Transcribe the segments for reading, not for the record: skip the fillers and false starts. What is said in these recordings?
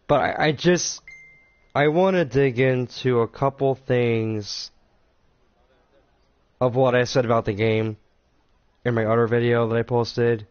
But I want to dig into a couple things of what I said about the game in my other video that I posted.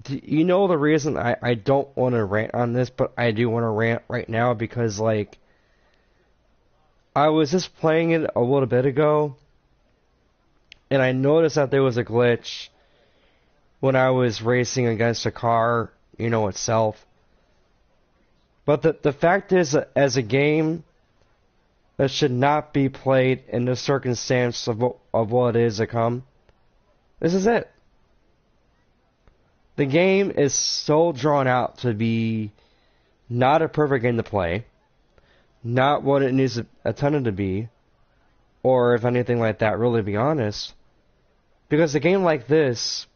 You know the reason I don't want to rant on this, but I do want to rant right now because, like, I was just playing it a little bit ago, and I noticed that there was a glitch when I was racing against a car, you know, itself. But the fact is, that as a game that should not be played in the circumstance of what it is to come, this is it. The game is so drawn out to be not a perfect game to play, not what it needs intended to be, or if anything like that, really to be honest, because a game like this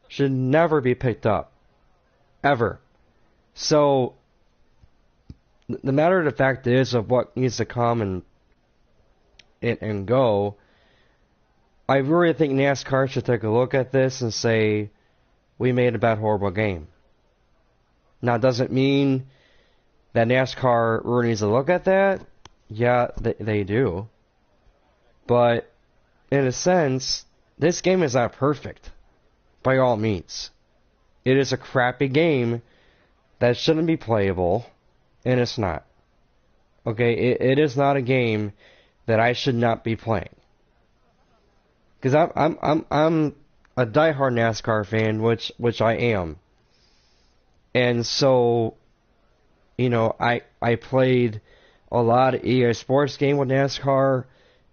should never be picked up, ever. So, the matter of the fact is of what needs to come and go, I really think NASCAR should take a look at this and say, we made a bad, horrible game. Now, does it mean that NASCAR really needs to look at that? Yeah, they do. But, in a sense, this game is not perfect, by all means. It is a crappy game that shouldn't be playable, and it's not. Okay, it is not a game that I should not be playing. Because I'm a diehard NASCAR fan, which I am. And so, you know, I played a lot of EA Sports game with NASCAR,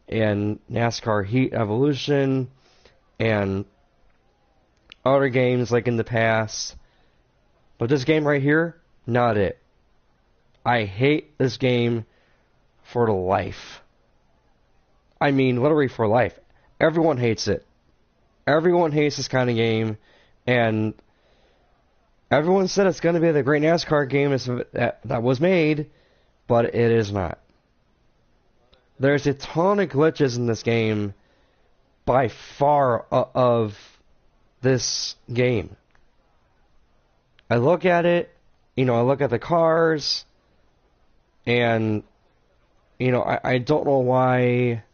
and NASCAR Heat Evolution, and other games like in the past. But this game right here, not it. I hate this game for life. I mean, literally for life. Everyone hates it. Everyone hates this kind of game, and everyone said it's going to be the great NASCAR game that was made, but it is not. There's a ton of glitches in this game by far of this game. I look at it, you know, I look at the cars, and, you know, I don't know why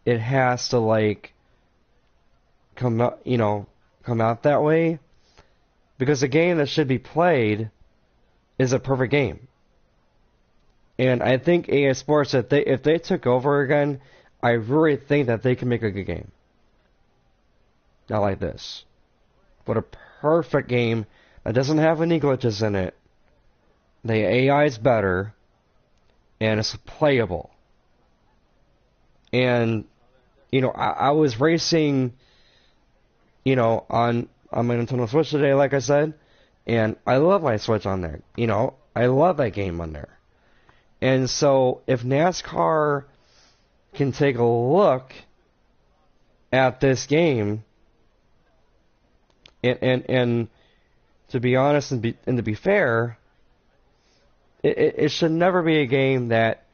it has to, like, come out that way, because a game that should be played is a perfect game. And I think EA Sports, if they took over again, I really think that they can make a good game. Not like this, but a perfect game that doesn't have any glitches in it. The AI is better, and it's playable. And, you know, I was racing, you know, on my Nintendo Switch today, like I said, and I love my Switch on there. You know, I love that game on there. And so, if NASCAR can take a look at this game, and to be honest and to be fair, it should never be a game that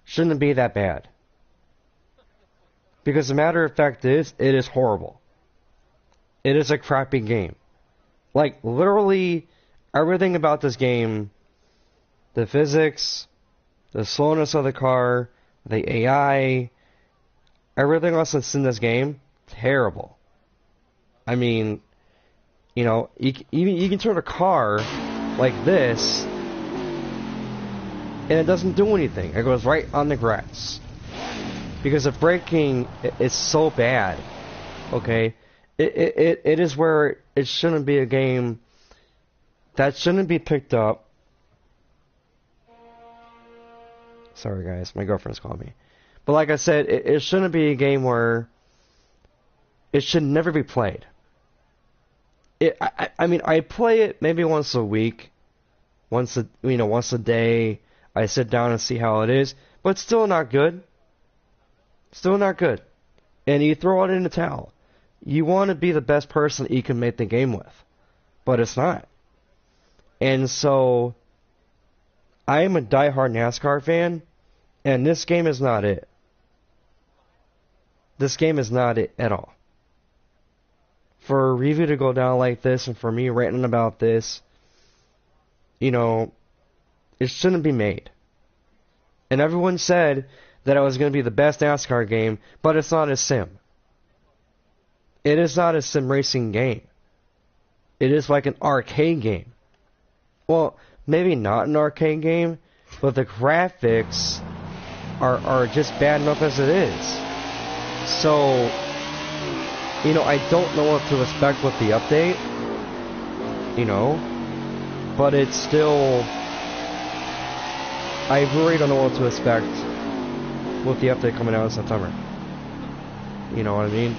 shouldn't be that bad. Because the matter of fact is, it is horrible. It is a crappy game. Like, literally, everything about this game, the physics, the slowness of the car, the AI, everything else that's in this game, terrible. I mean, you know, you can turn a car like this, and it doesn't do anything. It goes right on the grass. Because the braking is so bad, okay? It is where it shouldn't be a game that shouldn't be picked up. Sorry guys, my girlfriend's calling me. But like I said, it shouldn't be a game where it should never be played. I mean, I play it maybe once a week, once a day. I sit down and see how it is, but it's still not good. Still not good. And you throw it in the towel. You want to be the best person that you can make the game with, but it's not. And so, I am a diehard NASCAR fan, and this game is not it. This game is not it at all. for a review to go down like this and for me ranting about this, you know, it shouldn't be made. And everyone said that it was going to be the best NASCAR game, but it's not a sim. It is not a sim racing game. It is like an arcade game. Well, maybe not an arcade game, but the graphics are just bad enough as it is. So, you know, I don't know what to expect with the update, you know, but it's still, I really don't know what to expect with the update coming out in September. You know what I mean?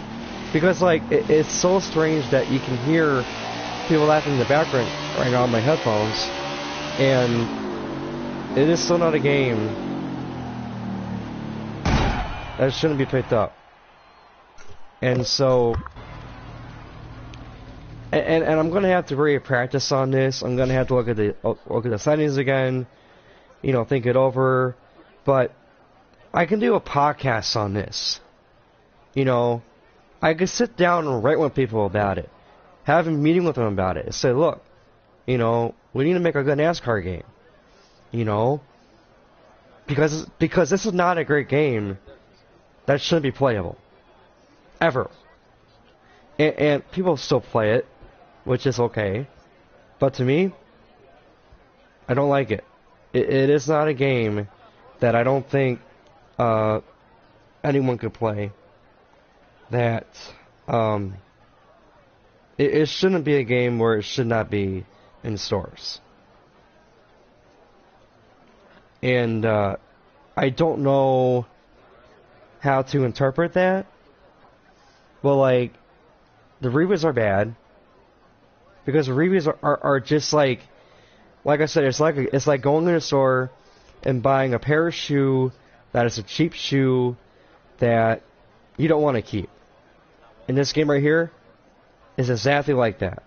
Because, like, it's so strange that you can hear people laughing in the background right now on my headphones, and it is still not a game that shouldn't be picked up. And so, and I'm gonna have to really practice on this. I'm gonna have to look at the settings again, you know, think it over. But I can do a podcast on this. You know, I could sit down and write with people about it, have a meeting with them about it, and say, look, you know, we need to make a good NASCAR game. You know, because this is not a great game that shouldn't be playable. Ever. And people still play it, which is okay. But to me, I don't like it. It is not a game that I don't think anyone could play. That it shouldn't be a game where it should not be in stores. And I don't know how to interpret that. Well, like, the reviews are bad because the reviews are just like I said, it's like going to a store and buying a pair of shoe that is a cheap shoe that you don't want to keep. And this game right here is exactly like that.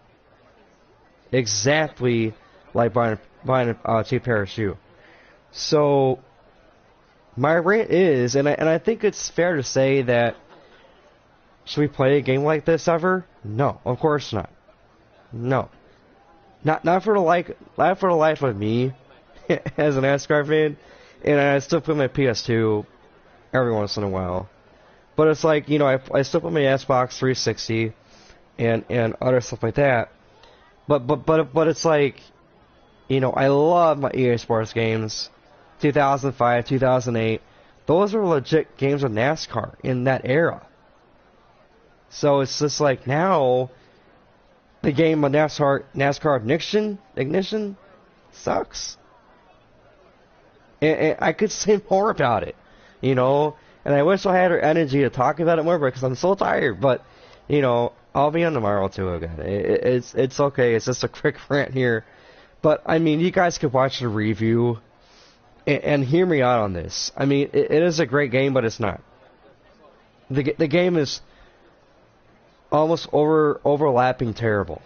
Exactly like buying a cheap pair of shoe. So my rant is, and I think it's fair to say that, should we play a game like this ever? No, of course not. No, not for the life of me as an NASCAR fan, and I still play my PS2 every once in a while. But it's like, you know, I still play my Xbox 360 and other stuff like that. But it's like, you know, I love my EA Sports games, 2005, 2008. Those were legit games of NASCAR in that era. So it's just like now, the game of NASCAR Ignition sucks. And I could say more about it, you know. And I wish I had her energy to talk about it more because I'm so tired. But, you know, I'll be on tomorrow too again. It's okay. It's just a quick rant here. But, I mean, you guys could watch the review and hear me out on this. I mean, it is a great game, but it's not. The game is almost overlapping terrible.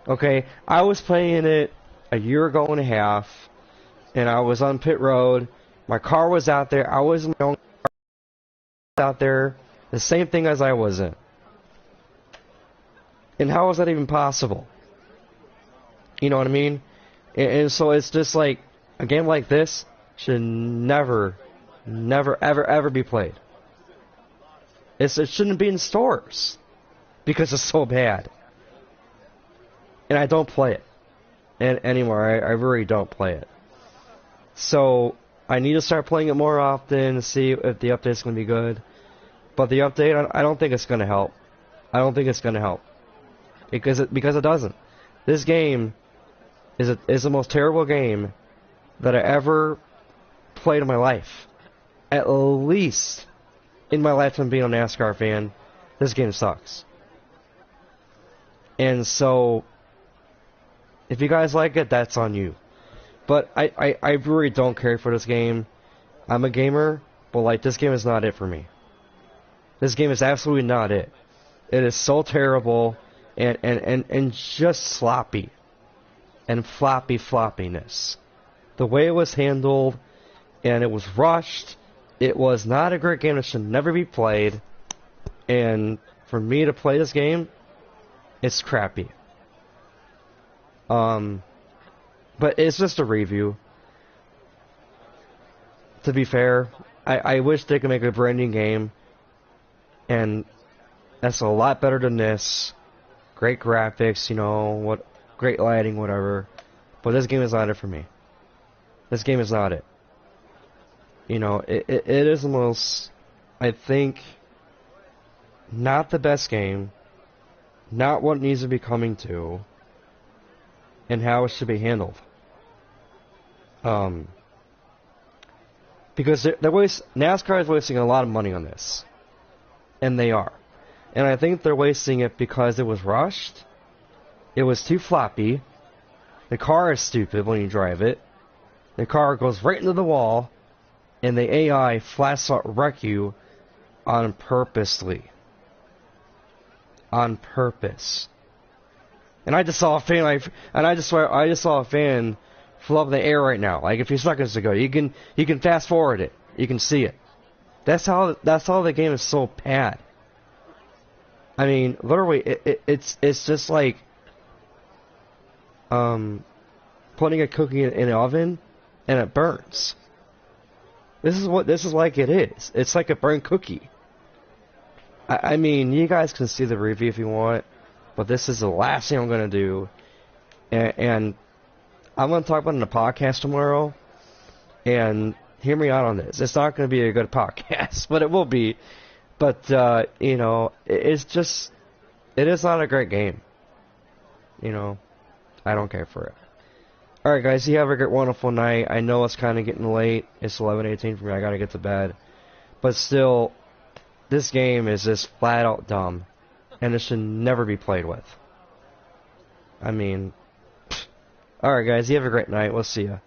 Okay, I was playing it a year ago and a half, and I was on pit road. My car was out there. I was in my own car out there, the same thing as I was in. And how was that even possible? You know what I mean? And so it's just like, a game like this should never, ever be played. It shouldn't be in stores because it's so bad. And I don't play it anymore. I really don't play it. So I need to start playing it more often to see if the update's going to be good. But the update, I don't think it's going to help. I don't think it's going to help because it doesn't. This game is the most terrible game that I ever played in my life. At least in my lifetime being a NASCAR fan, this game sucks. And so, if you guys like it, that's on you. But I really don't care for this game. I'm a gamer, but like, this game is not it for me. This game is absolutely not it. It is so terrible and just sloppy. And floppiness. The way it was handled, and it was rushed. It was not a great game that should never be played. And for me to play this game, it's crappy. But it's just a review. To be fair, I wish they could make a brand new game, and that's a lot better than this. Great graphics, you know, great lighting, whatever. But this game is not it for me. This game is not it. You know, it is the most, I think, not the best game, not what it needs to be coming to, and how it should be handled. Because NASCAR is wasting a lot of money on this. And they are. And I think they're wasting it because it was rushed. It was too floppy. The car is stupid when you drive it. The car goes right into the wall. And the AI flat out wreck you on purposely. On purpose. And I just saw a fan I just saw a fan flew up in the air right now, like a few seconds ago. You can fast forward it. You can see it. That's how the game is so bad. I mean, literally, it's just like putting a cookie in an oven and it burns. This is like it is. It's like a burnt cookie. I mean, you guys can see the review if you want, but this is the last thing I'm gonna do, and I'm gonna talk about it in a podcast tomorrow. And hear me out on this. It's not gonna be a good podcast, but it will be. But, you know, it is not a great game. You know, I don't care for it. Alright guys, you have a great, wonderful night. I know it's kind of getting late. It's 11:18 for me. I gotta get to bed. But still, this game is just flat out dumb. And it should never be played with. I mean, alright guys, you have a great night. We'll see ya.